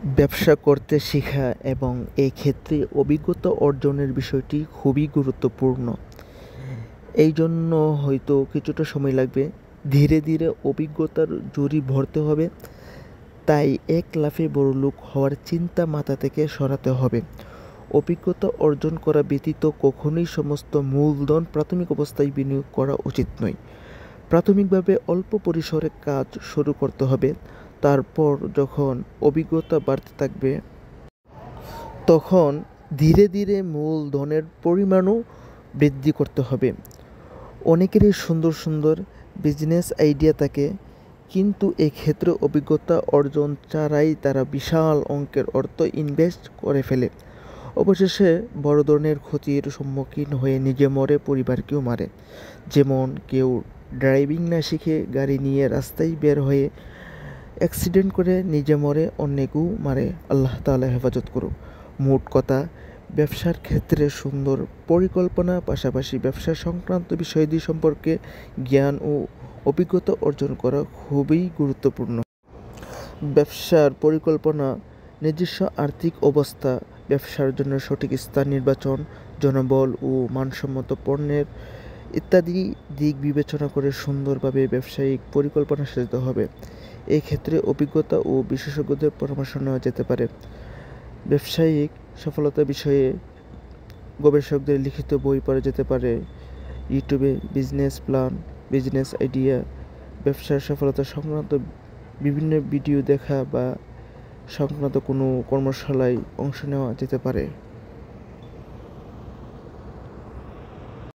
ব্যবসা করতে শেখা এবং এই ক্ষেত্রে অভিজ্ঞতা অর্জনের বিষয়টি খুবই গুরুত্বপূর্ণ। এই জন্য হয়তো কিছুটা সময় লাগবে। ধীরে ধীরে অভিজ্ঞতার ঝুড়ি ভরতে হবে। তাই এক লাফে বড়লোক হওয়ার চিন্তা মাথা থেকে সরাতে হবে। অভিজ্ঞতা অর্জন করা ব্যতীত কখনোই সমস্ত মূলধন প্রাথমিক অবস্থায় বিনিয়োগ করা উচিত নয়। প্রাথমিকভাবে অল্প পরিসরে কাজ শুরু করতে হবে। তারপর যখন অভিজ্ঞতা বাড়তে থাকবে তখন ধীরে ধীরে মূলধনের পরিমাণও বৃদ্ধি করতে হবে। অনেকেরই সুন্দর সুন্দর বিজনেস আইডিয়া থাকে, কিন্তু এক্ষেত্রে অভিজ্ঞতা অর্জন ছাড়াই তারা বিশাল অঙ্কের অর্থ ইনভেস্ট করে ফেলে। অবশেষে বড় ধরনের ক্ষতির সম্মুখীন হয়ে নিজে মরে, পরিবারকেও মারে। যেমন কেউ ড্রাইভিং না শিখে গাড়ি নিয়ে রাস্তায় বের হয়ে অ্যাক্সিডেন্ট করে নিজে মরে, অন্যকেও মারে। আল্লাহ তাআলা হেফাজত করুক। মোট কথা, ব্যবসার ক্ষেত্রে সুন্দর পরিকল্পনা পাশাপাশি ব্যবসা সংক্রান্ত বিষয়াদি সম্পর্কে জ্ঞান ও অভিজ্ঞতা অর্জন করা খুবই গুরুত্বপূর্ণ। ব্যবসার পরিকল্পনা, নিজস্ব আর্থিক অবস্থা, ব্যবসার জন্য সঠিক স্থান নির্বাচন, জনবল ও মানসম্মত পণ্যের ইত্যাদি দিক বিবেচনা করে সুন্দরভাবে ব্যবসায়িক পরিকল্পনা সাজাতে হবে। এই ক্ষেত্রে অভিজ্ঞতা ও বিশেষজ্ঞদের পরামর্শ নেওয়া যেতে পারে। ব্যবসায়িক সফলতা বিষয়ে গবেষকদের লিখিত বই পড়া যেতে পারে। ইউটিউবে বিজনেস প্ল্যান, বিজনেস আইডিয়া, ব্যবসার সফলতা সংক্রান্ত বিভিন্ন ভিডিও দেখা বা সংক্রান্ত কোনো কর্মশালায় অংশ নেওয়া যেতে পারে।